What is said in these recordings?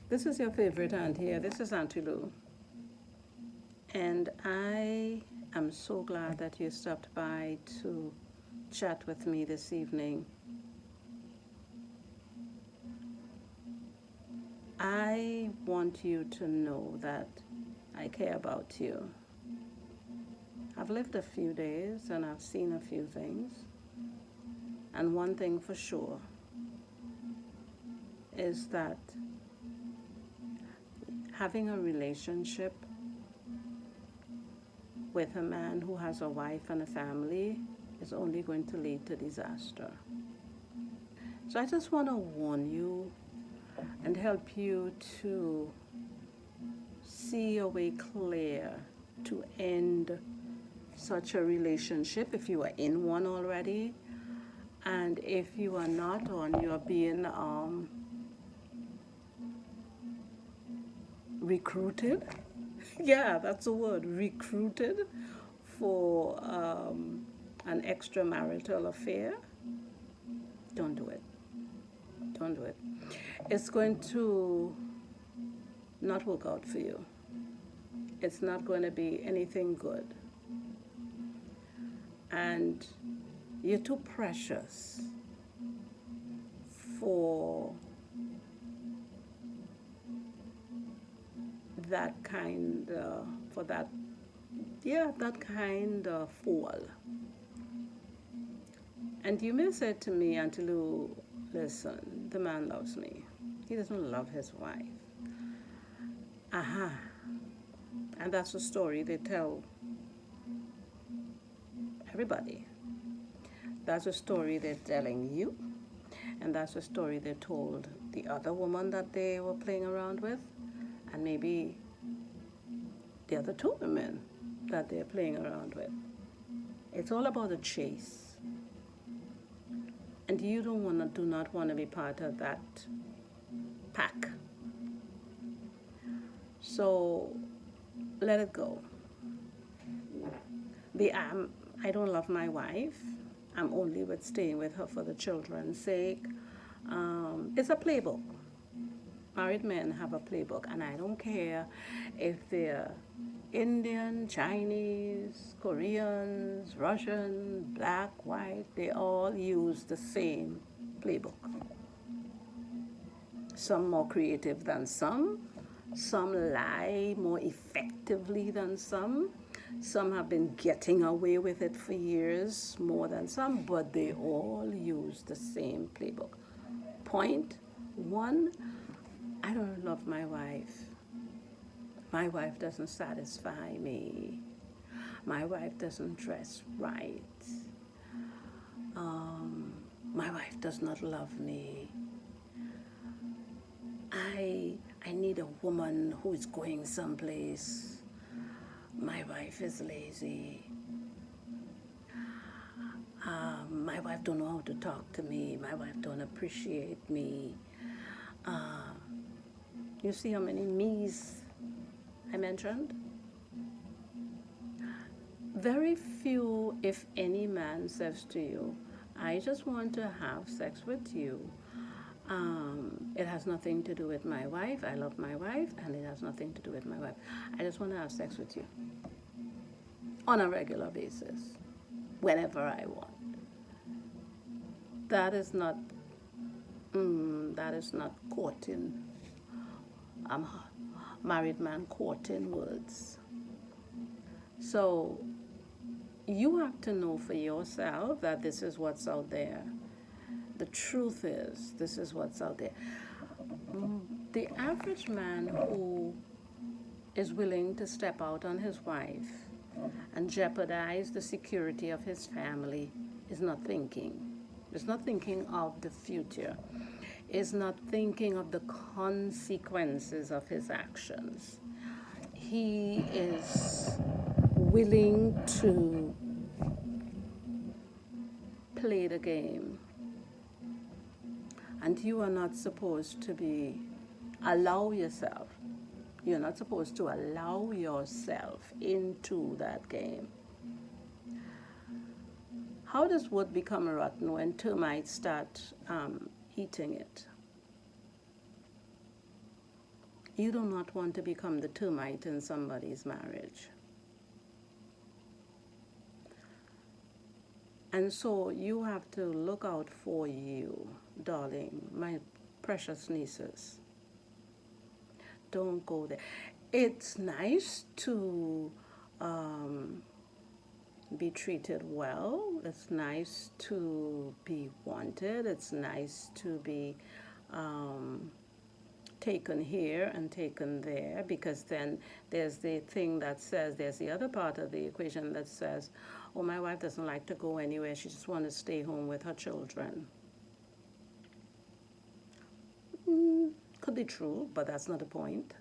This is your favorite aunt here. This is Auntie Lou. And I am so glad that you stopped by to chat with me this evening. I want you to know that I care about you. I've lived a few days and I've seen a few things. And one thing for sure is that having a relationship with a man who has a wife and a family is only going to lead to disaster. So I just want to warn you and help you to see your way clear to end such a relationship if you are in one already, and if you are not, or you're being recruited. Yeah, that's the word, recruited for an extramarital affair. Don't do it. Don't do it. It's going to not work out for you. It's not going to be anything good. And you're too precious for that kind of fall. And you may say to me, Auntie Lou, listen, the man loves me. He doesn't love his wife. Aha. And that's a story they tell everybody. That's a story they're telling you. And that's a story they told the other woman that they were playing around with. And maybe the other two women that they're playing around with. It's all about the chase. And you do not want to be part of that pack. So let it go. I don't love my wife. I'm only with staying with her for the children's sake. It's a playbook. Married men have a playbook, and I don't care if they're Indian, Chinese, Koreans, Russian, black, white, they all use the same playbook. Some more creative than some lie more effectively than some have been getting away with it for years more than some, but they all use the same playbook. Point one, I don't love my wife. My wife doesn't satisfy me. My wife doesn't dress right. My wife does not love me. I need a woman who is going someplace. My wife is lazy. My wife don't know how to talk to me. My wife don't appreciate me. You see how many me's I mentioned? Very few, if any, man says to you, I just want to have sex with you. It has nothing to do with my wife. I love my wife, and it has nothing to do with my wife. I just want to have sex with you on a regular basis, whenever I want. That is not courting. I'm a married man courting words. So you have to know for yourself that this is what's out there. The truth is, this is what's out there. The average man who is willing to step out on his wife and jeopardize the security of his family is not thinking. Is not thinking of the future. Is not thinking of the consequences of his actions. He is willing to play the game. And you are not supposed to you're not supposed to allow yourself into that game. How does wood become rotten when termites start eating it? You do not want to become the termite in somebody's marriage. And so you have to look out for you, darling, my precious nieces. Don't go there. It's nice to be treated well. It's nice to be wanted. It's nice to be taken here and taken there, because then there's the thing that says, there's the other part of the equation that says, oh, my wife doesn't like to go anywhere. She just wants to stay home with her children. Could be true, but that's not the point.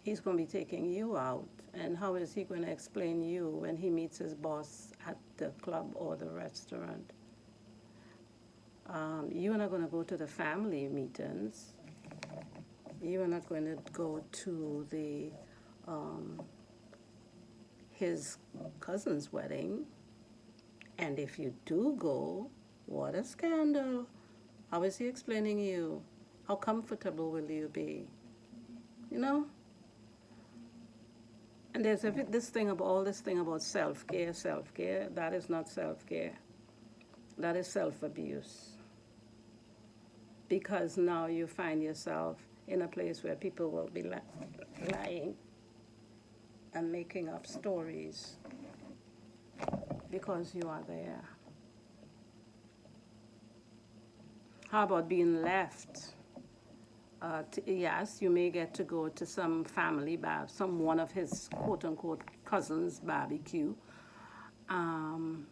He's going to be taking you out. And how is he going to explain you when he meets his boss at the club or the restaurant? You're not going to go to the family meetings. You are not going to go to the his cousin's wedding. And if you do go, what a scandal. How is he explaining you? How comfortable will you be? You know? And there's this thing about self-care. That is not self-care. That is self-abuse. Because now you find yourself in a place where people will be lying and making up stories because you are there. How about being left? Yes, you may get to go to some family one of his quote-unquote cousins' barbecue, and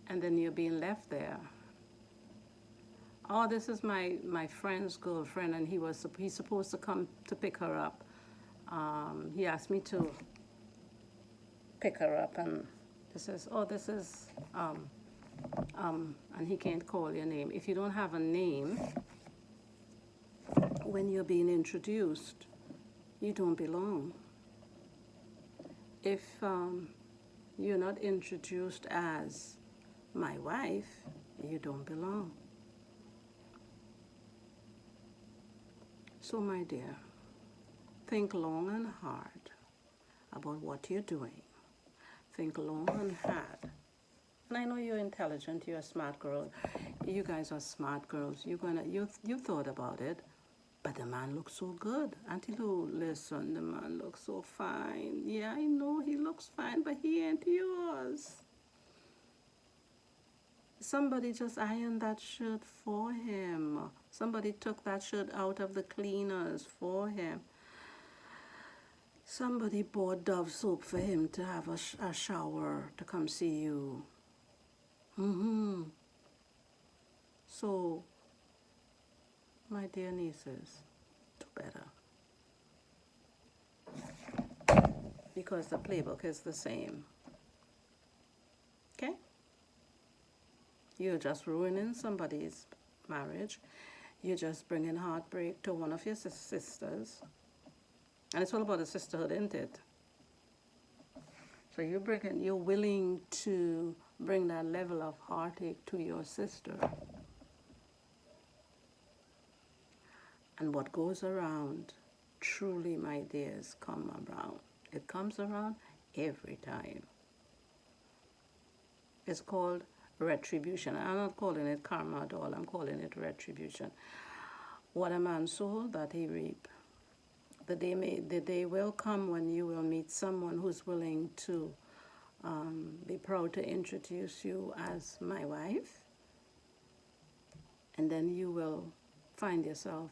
then you're being left there. Oh, this is my friend's girlfriend, and he's supposed to come to pick her up. He asked me to pick her up, and this is and he can't call your name. If you don't have a name when you're being introduced, you don't belong. If you're not introduced as my wife, you don't belong. So, my dear, think long and hard about what you're doing. Think long and hard. And I know you're intelligent, you're a smart girl. You guys are smart girls. You thought about it. But the man looks so good. Auntie Lou, listen, the man looks so fine. Yeah, I know he looks fine, but he ain't yours. Somebody just ironed that shirt for him. Somebody took that shirt out of the cleaners for him. Somebody bought Dove soap for him to have a shower to come see you. So, my dear nieces, do better. Because the playbook is the same. Okay? You're just ruining somebody's marriage. You're just bringing heartbreak to one of your sisters. And it's all about the sisterhood, isn't it? So you're willing to bring that level of heartache to your sister. And what goes around, truly, my dears, come around. It comes around every time. It's called retribution. I'm not calling it karma at all. I'm calling it retribution. What a man sow, that he reap. The day will come when you will meet someone who's willing to be proud to introduce you as my wife. And then you will find yourself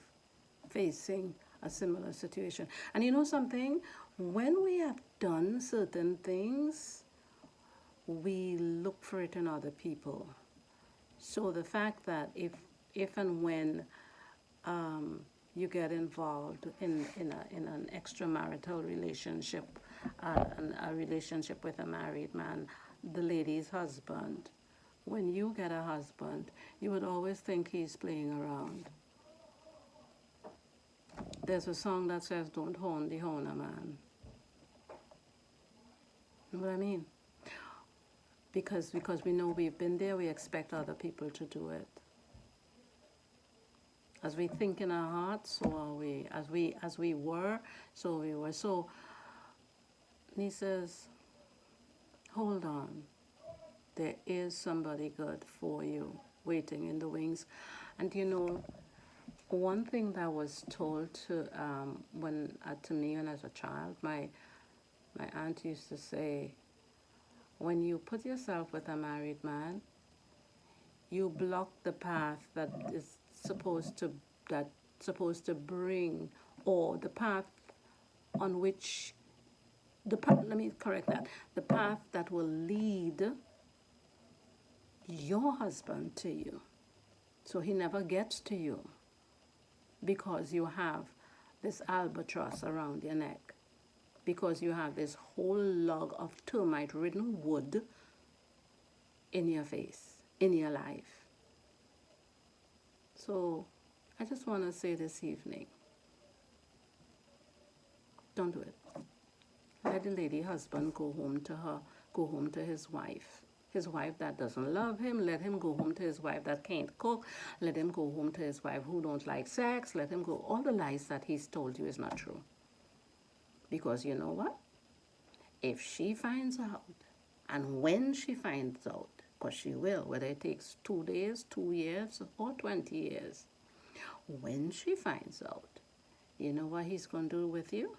facing a similar situation. And you know something? When we have done certain things, we look for it in other people. So the fact that if and when you get involved in an extramarital relationship, a relationship with a married man, the lady's husband, when you get a husband, you would always think he's playing around. There's a song that says, don't horn the horner, man. You know what I mean? Because we know we've been there, we expect other people to do it. As we think in our hearts, so are we. As we were, so we were. So he says, hold on. There is somebody good for you waiting in the wings. And you know, one thing that was told to to me when I was a child, my aunt used to say, when you put yourself with a married man, you block the path that is supposed to bring, or the path on which let me correct that, the path that will lead your husband to you, so he never gets to you, because you have this albatross around your neck, because you have this whole log of termite ridden wood in your face, in your life. So I just want to say this evening, don't do it. Let the lady husband go home to his wife. His wife that doesn't love him, let him go home to his wife that can't cook. Let him go home to his wife who don't like sex. Let him go. All the lies that he's told you is not true. Because you know what? If she finds out, and when she finds out, because she will, whether it takes 2 days, 2 years, or 20 years, when she finds out, you know what he's going to do with you?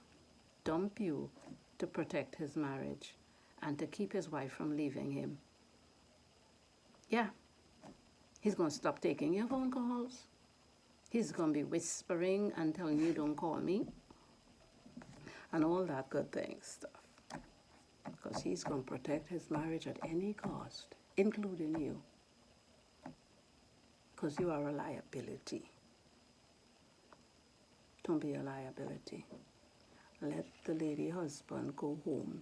Dump you to protect his marriage and to keep his wife from leaving him. Yeah, he's going to stop taking your phone calls. He's going to be whispering and telling you, don't call me, and all that good thing stuff. Because he's going to protect his marriage at any cost, including you. Because you are a liability. Don't be a liability. Let the lady husband go home.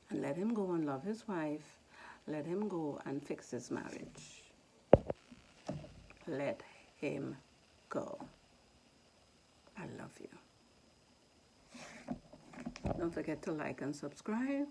And let him go and love his wife. Let him go and fix his marriage. Let him go. I love you. Don't forget to like and subscribe.